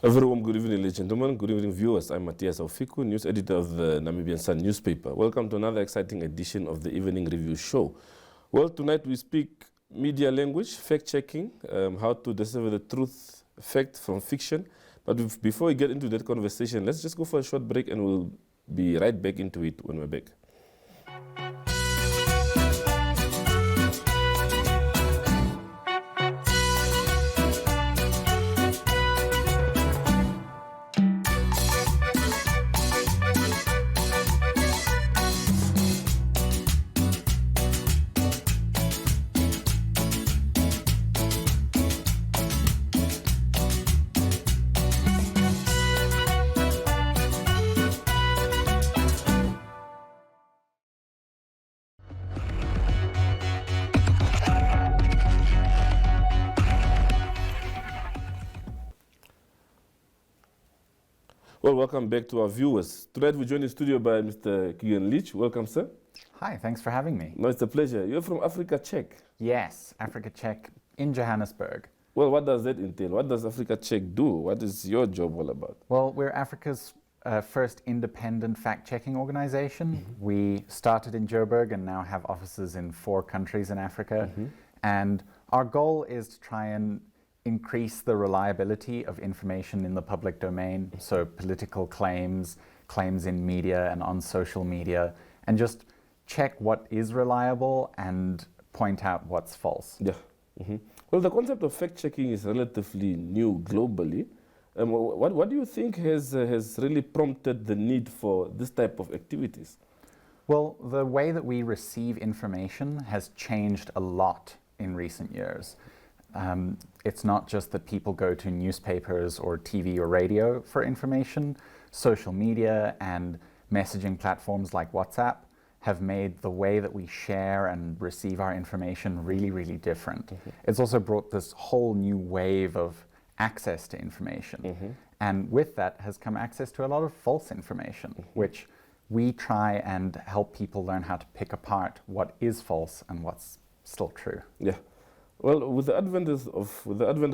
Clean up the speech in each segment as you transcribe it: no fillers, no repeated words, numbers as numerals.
A very warm good evening, ladies and gentlemen. Good evening, viewers. I'm Matthias Aufiku, news editor of the Namibian Sun newspaper. Welcome to another exciting edition of the Evening Review Show. Well, tonight we speak media language, fact-checking, how to decipher the truth, fact from fiction. But before we get into that conversation, let's just go for a short break and we'll be right back into it when we're back. Well, welcome back to our viewers. Tonight we're joined in the studio by Mr. Keegan Leech. Welcome, sir. Hi, thanks for having me. No, it's a pleasure. You're from Africa Czech. Yes, Africa Czech in Johannesburg. Well, what does that entail? What does Africa Czech do? What is your job all about? Well, we're Africa's first independent fact-checking organization. We started in Joburg and now have offices in 4 countries in Africa. And our goal is to try and increase the reliability of information in the public domain, so political claims, claims in media and on social media, and just check what is reliable and point out what's false. Yeah. Well, the concept of fact-checking is relatively new globally. What do you think has really prompted the need for this type of activities? Well, the way that we receive information has changed a lot in recent years. It's not just that people go to newspapers or TV or radio for information. Social media and messaging platforms like WhatsApp have made the way that we share and receive our information really, really different. It's also brought this whole new wave of access to information. And with that has come access to a lot of false information, which we try and help people learn how to pick apart what is false and what's still true. Yeah. Well, with the advent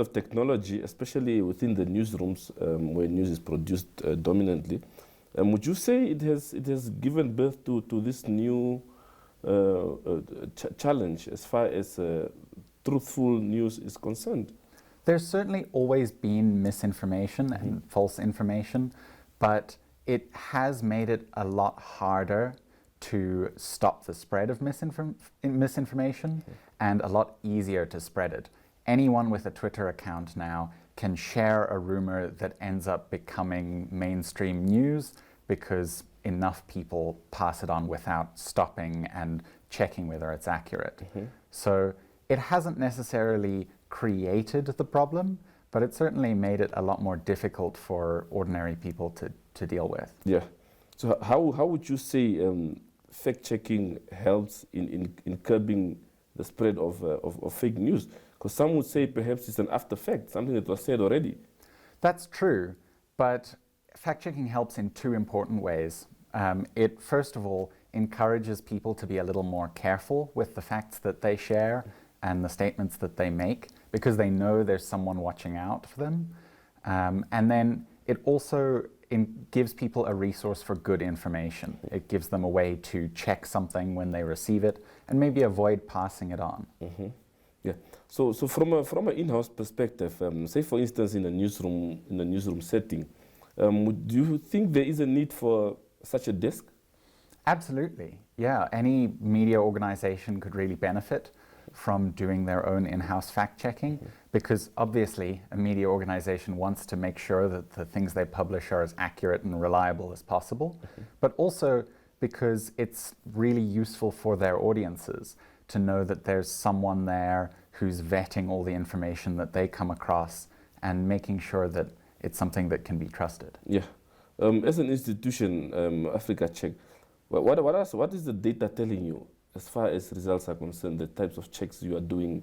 of technology, especially within the newsrooms where news is produced dominantly, would you say it has given birth to this new challenge as far as truthful news is concerned? There's certainly always been misinformation and false information, but it has made it a lot harder to stop the spread of misinformation and a lot easier to spread it. Anyone with a Twitter account now can share a rumor that ends up becoming mainstream news because enough people pass it on without stopping and checking whether it's accurate. So it hasn't necessarily created the problem, but it certainly made it a lot more difficult for ordinary people to deal with. Yeah. So how would you say fact-checking helps in curbing the spread of fake news? Because some would say perhaps it's an after fact, something that was said already. That's true, but fact-checking helps in 2 important ways. It, first of all, encourages people to be a little more careful with the facts that they share and the statements that they make, because they know there's someone watching out for them. And then it also gives people a resource for good information. It gives them a way to check something when they receive it and maybe avoid passing it on. Yeah. So from an in-house perspective, say for instance in a newsroom setting, do you think there is a need for such a desk? Absolutely. Yeah. Any media organization could really benefit from doing their own in-house fact-checking, because obviously a media organization wants to make sure that the things they publish are as accurate and reliable as possible, but also because it's really useful for their audiences to know that there's someone there who's vetting all the information that they come across and making sure that it's something that can be trusted. Yeah. As an institution, Africa Czech, what is the data telling you as far as results are concerned, the types of checks you are doing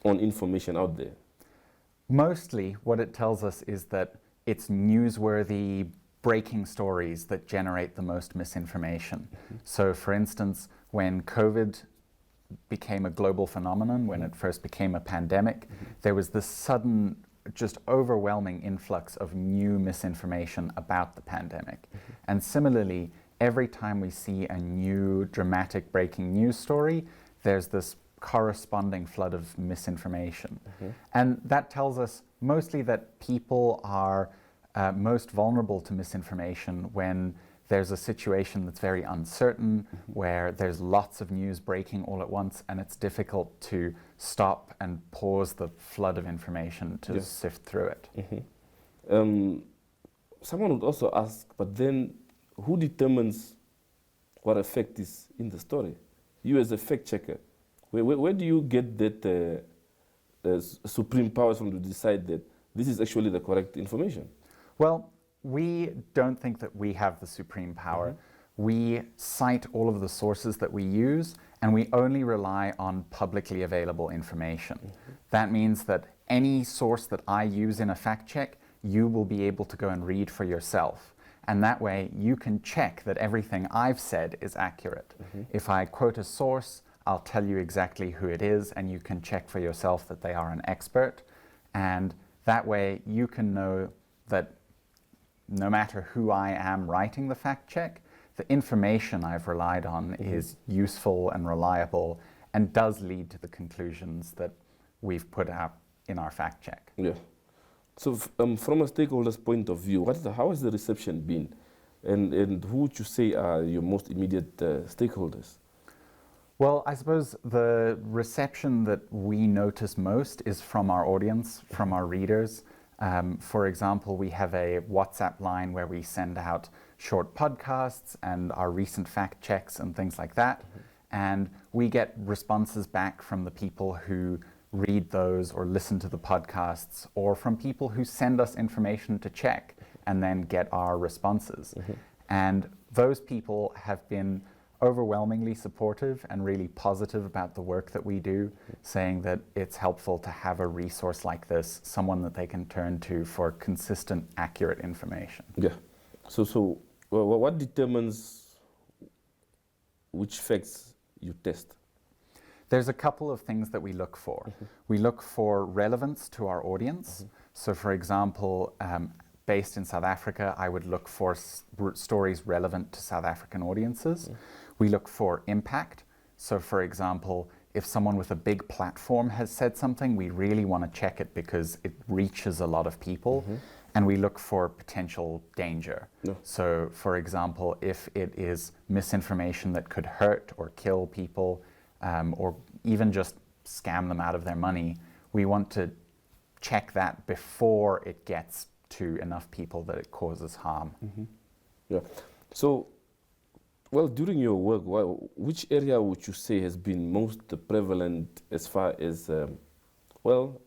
on information out there? Mostly what it tells us is that it's newsworthy, breaking stories that generate the most misinformation. So for instance, when COVID became a global phenomenon, when it first became a pandemic, there was this sudden just overwhelming influx of new misinformation about the pandemic. And similarly, every time we see a new dramatic breaking news story, there's this corresponding flood of misinformation. And that tells us mostly that people are most vulnerable to misinformation when there's a situation that's very uncertain, where there's lots of news breaking all at once, and it's difficult to stop and pause the flood of information to sift through it. Someone would also ask, but then who determines what effect is in the story? You as a fact checker, where do you get that supreme powers from to decide that this is actually the correct information? Well, we don't think that we have the supreme power. We cite all of the sources that we use, and we only rely on publicly available information. That means that any source that I use in a fact check, you will be able to go and read for yourself. And that way you can check that everything I've said is accurate. If I quote a source, I'll tell you exactly who it is, and you can check for yourself that they are an expert. And that way you can know that no matter who I am writing the fact check, the information I've relied on is useful and reliable and does lead to the conclusions that we've put out in our fact check. Yeah. So from a stakeholder's point of view, how has the reception been? And who would you say are your most immediate stakeholders? Well, I suppose the reception that we notice most is from our audience, from our readers. For example, we have a WhatsApp line where we send out short podcasts and our recent fact checks and things like that. And we get responses back from the people who read those or listen to the podcasts, or from people who send us information to check and then get our responses. And those people have been overwhelmingly supportive and really positive about the work that we do, saying that it's helpful to have a resource like this, someone that they can turn to for consistent, accurate information. Yeah. So what determines which facts you test? There's a couple of things that we look for. We look for relevance to our audience. So for example, based in South Africa, I would look for stories relevant to South African audiences. We look for impact. So for example, if someone with a big platform has said something, we really want to check it because it reaches a lot of people. And we look for potential danger. So for example, if it is misinformation that could hurt or kill people, or even just scam them out of their money, we want to check that before it gets to enough people that it causes harm. Yeah. So, well, during your work, which area would you say has been most prevalent as far as, well,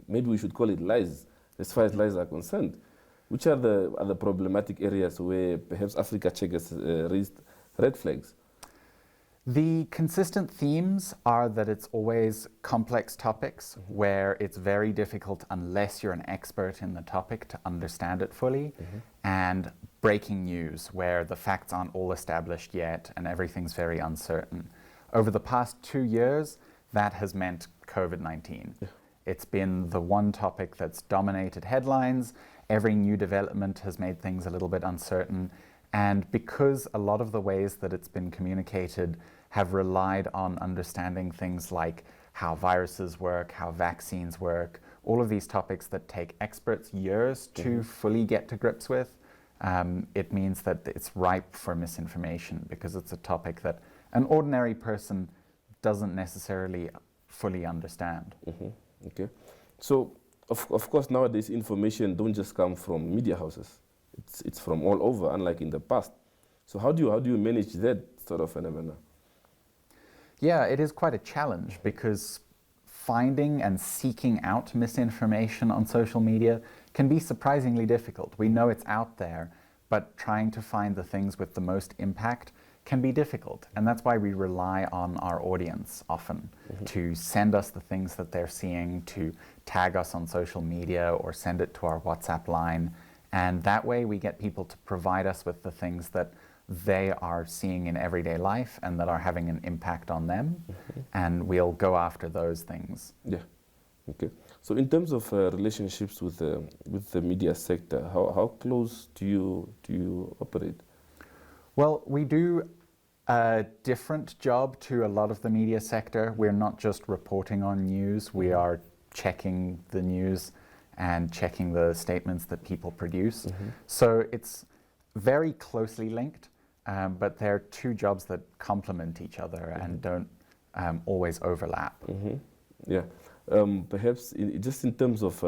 maybe we should call it lies, as far as lies are concerned? Which are the problematic areas where perhaps Africa Check has raised red flags? The consistent themes are that it's always complex topics where it's very difficult, unless you're an expert in the topic, to understand it fully, and breaking news where the facts aren't all established yet and everything's very uncertain. Over the past 2 years, that has meant COVID-19. It's been the one topic that's dominated headlines. Every new development has made things a little bit uncertain. And because a lot of the ways that it's been communicated have relied on understanding things like how viruses work, how vaccines work, all of these topics that take experts years to fully get to grips with, it means that it's ripe for misinformation because it's a topic that an ordinary person doesn't necessarily fully understand. Okay. So, of course, nowadays information don't just come from media houses. It's from all over, unlike in the past. So how do you manage that sort of phenomena? Yeah, it is quite a challenge because finding and seeking out misinformation on social media can be surprisingly difficult. We know it's out there, but trying to find the things with the most impact can be difficult. And that's why we rely on our audience often to send us the things that they're seeing, to tag us on social media or send it to our WhatsApp line. And that way we get people to provide us with the things that they are seeing in everyday life and that are having an impact on them. And we'll go after those things. Yeah. Okay. So in terms of relationships with the media sector, how close do you operate? Well, we do a different job to a lot of the media sector. We're not just reporting on news, we are checking the news and checking the statements that people produce. So it's very closely linked, but they're two jobs that complement each other and don't always overlap. Yeah. Perhaps just in terms of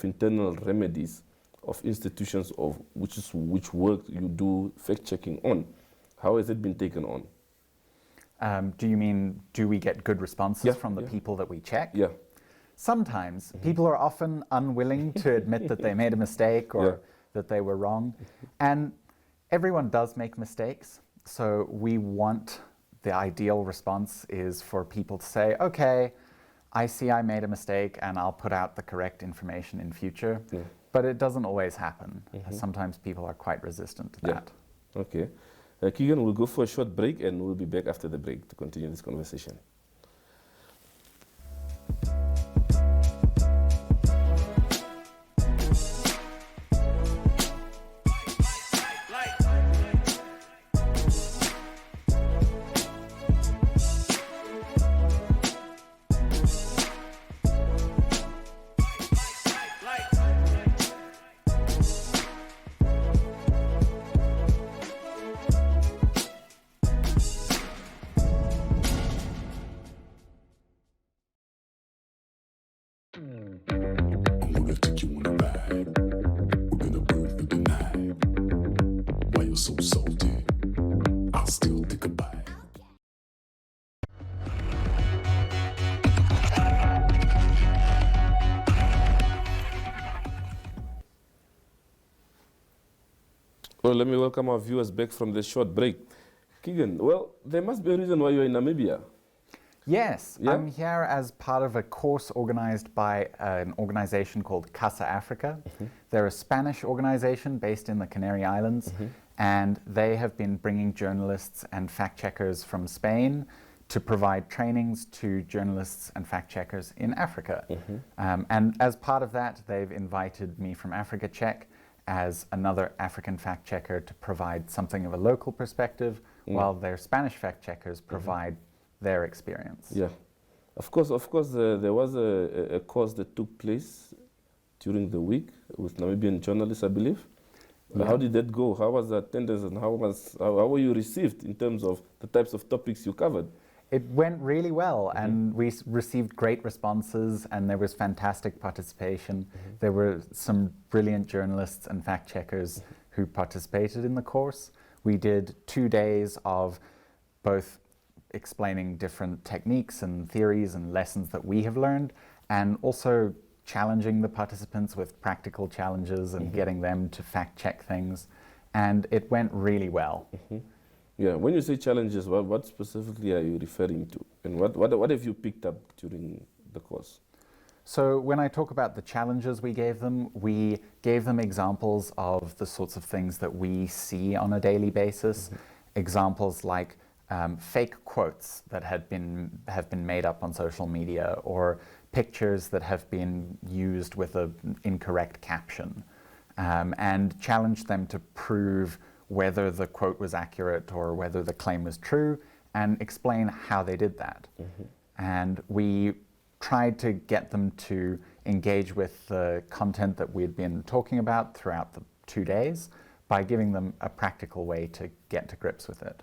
internal remedies of institutions of which work you do fact-checking on, how has it been taken on? Do you mean, do we get good responses from the people that we check? Yeah. Sometimes. People are often unwilling to admit that they made a mistake or that they were wrong. And everyone does make mistakes. So we want, the ideal response is for people to say, okay, I see I made a mistake and I'll put out the correct information in future. But it doesn't always happen. Sometimes people are quite resistant to that. Okay. Keegan, we'll go for a short break and we'll be back after the break to continue this conversation. I'm gonna take you on a ride. We're gonna burn through the night. Why you're so salty? I'll still take a bite. Well, let me welcome our viewers back from the short break. Keegan, well, there must be a reason why you're in Namibia. Yes, I'm here as part of a course organized by an organization called Casa Africa. They're a Spanish organization based in the Canary Islands, and they have been bringing journalists and fact-checkers from Spain to provide trainings to journalists and fact-checkers in Africa. And as part of that, they've invited me from Africa Check as another African fact-checker to provide something of a local perspective, while their Spanish fact-checkers provide their experience. Yeah, of course. There was a course that took place during the week with Namibian journalists, I believe. How did that go? How was the attendance, and how were you received in terms of the types of topics you covered? It went really well, and we received great responses, and there was fantastic participation. There were some brilliant journalists and fact checkers who participated in the course. We did 2 days of both explaining different techniques and theories and lessons that we have learned, and also challenging the participants with practical challenges and getting them to fact check things. And it went really well. Yeah, when you say challenges, what specifically are you referring to? And what have you picked up during the course? So when I talk about the challenges we gave them examples of the sorts of things that we see on a daily basis. Examples like fake quotes that have been made up on social media, or pictures that have been used with an incorrect caption, and challenge them to prove whether the quote was accurate or whether the claim was true, and explain how they did that. And we tried to get them to engage with the content that we'd been talking about throughout the 2 days by giving them a practical way to get to grips with it.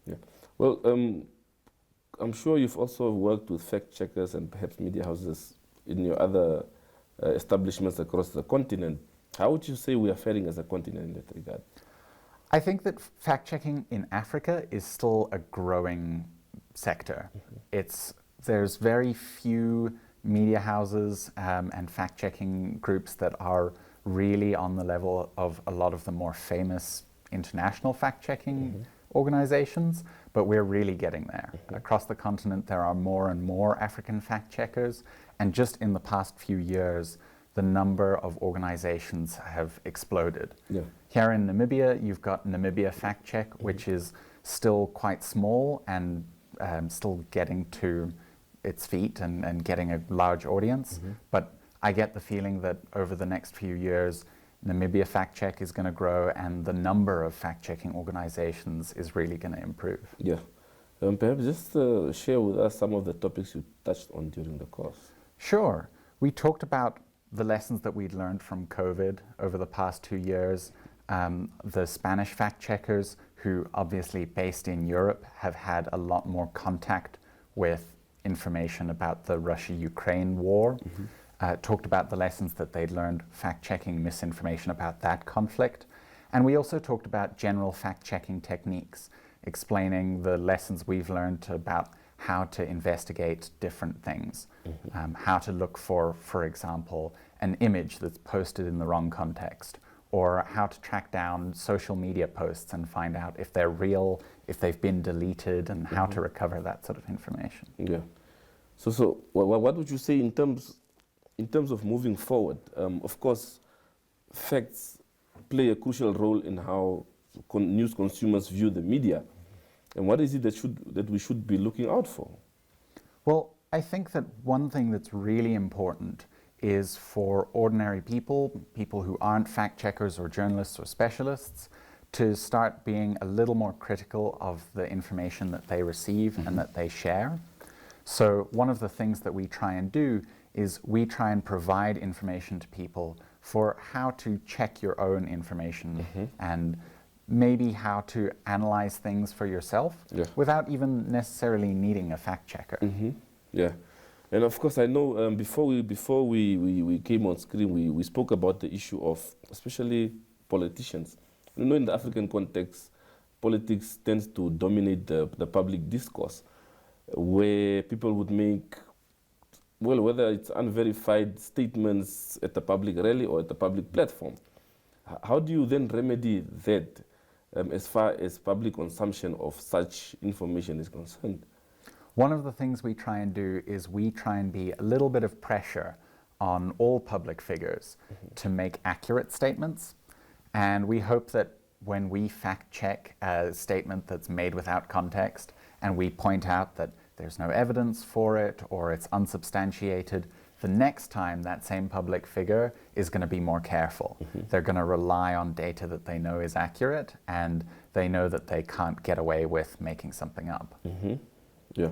Yeah. Well, I'm sure you've also worked with fact checkers and perhaps media houses in your other establishments across the continent. How would you say we are faring as a continent in that regard? I think that fact-checking in Africa is still a growing sector. There's very few media houses and fact-checking groups that are really on the level of a lot of the more famous international fact-checking organizations, but we're really getting there. Across the continent, there are more and more African fact-checkers, and just in the past few years, the number of organizations have exploded. Here in Namibia, you've got Namibia Fact Check, which is still quite small and still getting to its feet and getting a large audience. But I get the feeling that over the next few years, Namibia Fact Check is going to grow and the number of fact-checking organizations is really going to improve. Yeah. Perhaps just share with us some of the topics you touched on during the course. Sure. We talked about the lessons that we'd learned from COVID over the past 2 years. The Spanish fact-checkers, who obviously based in Europe, have had a lot more contact with information about the Russia-Ukraine war. Talked about the lessons that they'd learned fact-checking misinformation about that conflict. And we also talked about general fact-checking techniques, explaining the lessons we've learned about how to investigate different things, how to look for example, an image that's posted in the wrong context, or how to track down social media posts and find out if they're real, if they've been deleted, and how to recover that sort of information. Yeah. So what would you say in terms of moving forward? Of course, facts play a crucial role in how news consumers view the media. And what is it that we should be looking out for? Well, I think that one thing that's really important is for ordinary people, people who aren't fact checkers or journalists or specialists, to start being a little more critical of the information that they receive and that they share. So one of the things that we try and do is we try and provide information to people for how to check your own information and maybe how to analyze things for yourself without even necessarily needing a fact checker. Yeah. And of course, I know before we came on screen, we spoke about the issue of especially politicians. You know, in the African context, politics tends to dominate the public discourse, where people would make, well, whether it's unverified statements at a public rally or at a public platform. How do you then remedy that as far as public consumption of such information is concerned? One of the things we try and do is we try and be a little bit of pressure on all public figures to make accurate statements. And we hope that when we fact check a statement that's made without context and we point out that there's no evidence for it or it's unsubstantiated, the next time that same public figure is going to be more careful. They're going to rely on data that they know is accurate and they know that they can't get away with making something up. Yeah.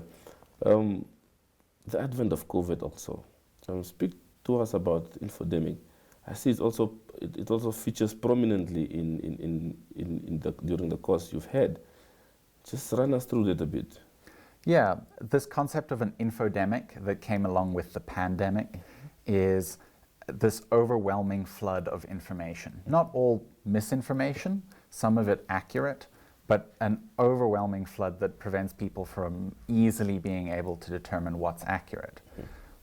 The advent of COVID also. Speak to us about infodemic. I see it also features prominently during the course you've had. Just run us through that a bit. Yeah, this concept of an infodemic that came along with the pandemic is this overwhelming flood of information. Not all misinformation, some of it accurate, but an overwhelming flood that prevents people from easily being able to determine what's accurate.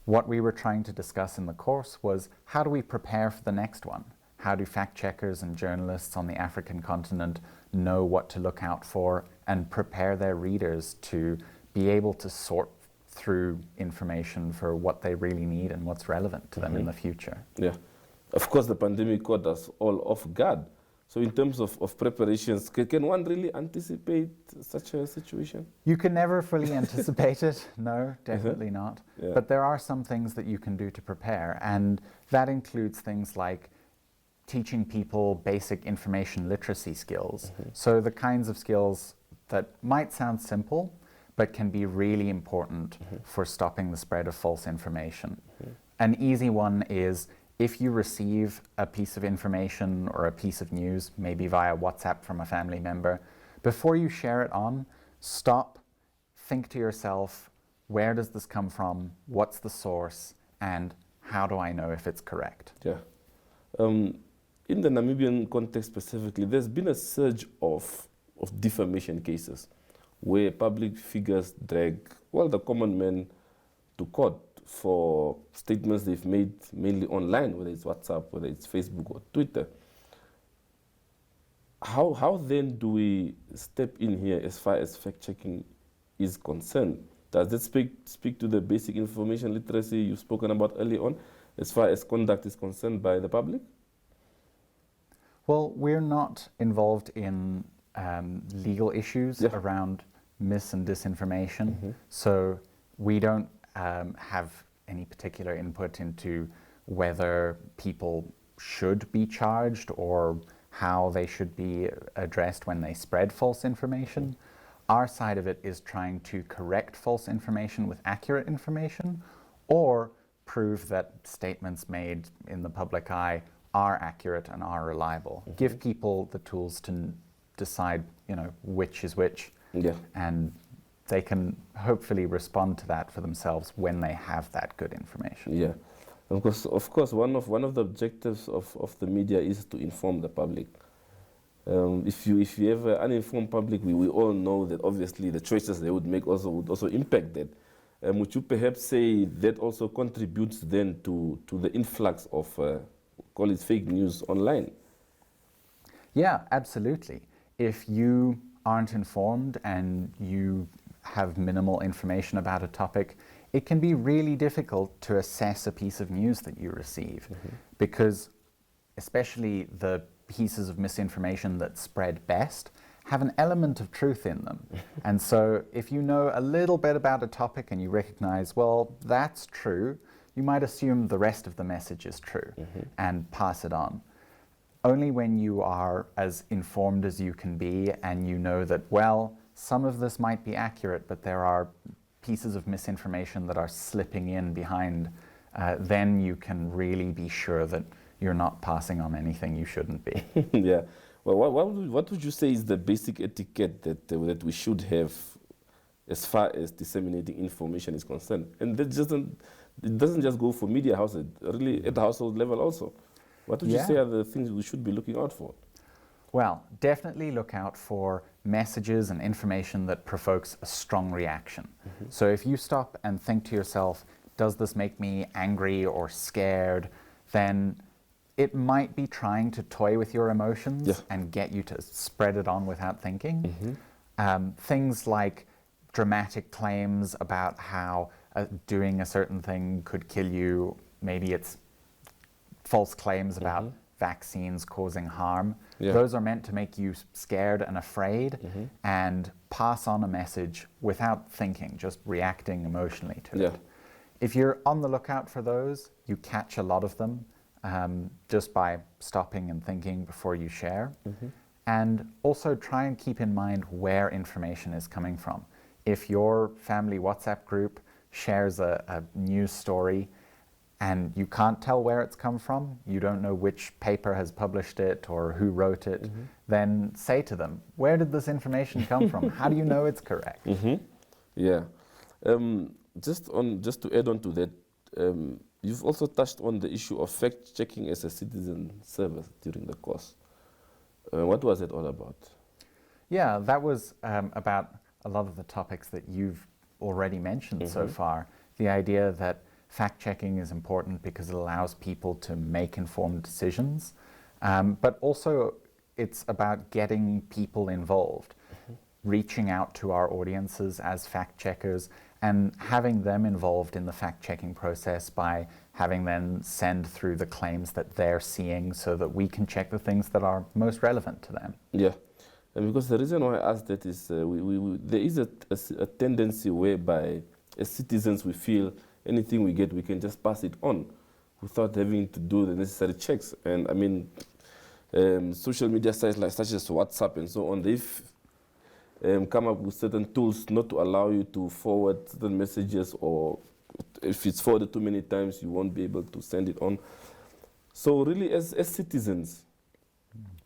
What we were trying to discuss in the course was, how do we prepare for the next one? How do fact checkers and journalists on the African continent know what to look out for and prepare their readers to be able to sort through information for what they really need and what's relevant to them in the future? Yeah. Of course, the pandemic caught us all off guard. So in terms of preparations, can one really anticipate such a situation? You can never fully anticipate it. No, definitely not. Yeah. But there are some things that you can do to prepare. And that includes things like teaching people basic information literacy skills. So the kinds of skills that might sound simple, but can be really important for stopping the spread of false information. An easy one is, if you receive a piece of information or a piece of news, maybe via WhatsApp from a family member, before you share it on, stop, think to yourself, where does this come from, what's the source, and how do I know if it's correct? Yeah. In the Namibian context specifically, there's been a surge of defamation cases where public figures drag, well, the common man to court for statements they've made mainly online, whether it's WhatsApp, whether it's Facebook or Twitter. How then do we step in here as far as fact-checking is concerned? Does that speak to the basic information literacy you've spoken about early on, as far as conduct is concerned by the public? Well, we're not involved in legal issues around mis and disinformation, so we don't have any particular input into whether people should be charged or how they should be addressed when they spread false information. Our side of it is trying to correct false information with accurate information, or prove that statements made in the public eye are accurate and are reliable. Give people the tools to decide, which is which, and they can hopefully respond to that for themselves when they have that good information. Yeah, of course, one of the objectives of the media is to inform the public. If you have an uninformed public, we all know that obviously the choices they would make would also impact that. Would you perhaps say that also contributes then to the influx of call it fake news online? Yeah, absolutely. If you aren't informed and you have minimal information about a topic, it can be really difficult to assess a piece of news that you receive, because especially the pieces of misinformation that spread best have an element of truth in them. And so if you know a little bit about a topic and you recognize, well, that's true, you might assume the rest of the message is true and pass it on. Only when you are as informed as you can be and you know that, well, some of this might be accurate, but there are pieces of misinformation that are slipping in behind, then you can really be sure that you're not passing on anything you shouldn't be. Yeah. Well, what would you say is the basic etiquette that we should have as far as disseminating information is concerned? And it doesn't just go for media houses, really at the household level also. What would you say are the things we should be looking out for? Well, definitely look out for messages and information that provokes a strong reaction. So if you stop and think to yourself, does this make me angry or scared, then it might be trying to toy with your emotions and get you to spread it on without thinking. Things like dramatic claims about how doing a certain thing could kill you. Maybe it's false claims about vaccines causing harm. Those are meant to make you scared and afraid and pass on a message without thinking, just reacting emotionally to it. If you're on the lookout for those, you catch a lot of them. Just by stopping and thinking before you share. And also try and keep in mind where information is coming from. If your family WhatsApp group shares a news story and you can't tell where it's come from, you don't know which paper has published it or who wrote it, then say to them, where did this information come from? How do you know it's correct? Yeah. Just to add on to that, you've also touched on the issue of fact-checking as a citizen service during the course. What was it all about? Yeah, that was about a lot of the topics that you've already mentioned so far. The idea that fact-checking is important because it allows people to make informed decisions, but also it's about getting people involved, reaching out to our audiences as fact-checkers, and having them involved in the fact-checking process by having them send through the claims that they're seeing so that we can check the things that are most relevant to them. Yeah, and because the reason why I asked that is there is a tendency whereby as citizens we feel anything we get, we can just pass it on without having to do the necessary checks. And I mean, social media sites such as WhatsApp and so on, they've come up with certain tools not to allow you to forward certain messages, or if it's forwarded too many times, you won't be able to send it on. So really, as citizens,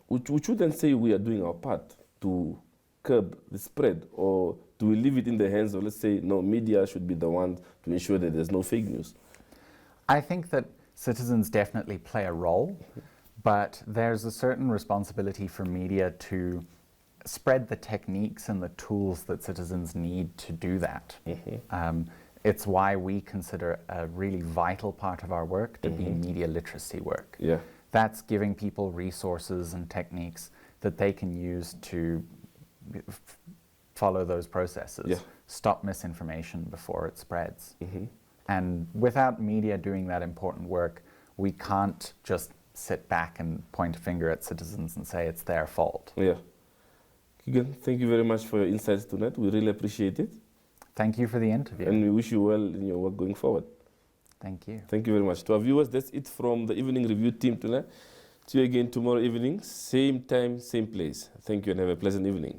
would you then say we are doing our part to curb the spread, or do we leave it in the hands of, let's say, no, media should be the one to ensure that there's no fake news? I think that citizens definitely play a role, but there's a certain responsibility for media to spread the techniques and the tools that citizens need to do that. It's why we consider a really vital part of our work to be media literacy work. Yeah. That's giving people resources and techniques that they can use to follow those processes, stop misinformation before it spreads. And without media doing that important work, we can't just sit back and point a finger at citizens and say it's their fault. Yeah. Keegan, thank you very much for your insights tonight. We really appreciate it. Thank you for the interview. And we wish you well in your work going forward. Thank you. Thank you very much. To our viewers, that's it from the Evening Review team tonight. See you again tomorrow evening, same time, same place. Thank you and have a pleasant evening.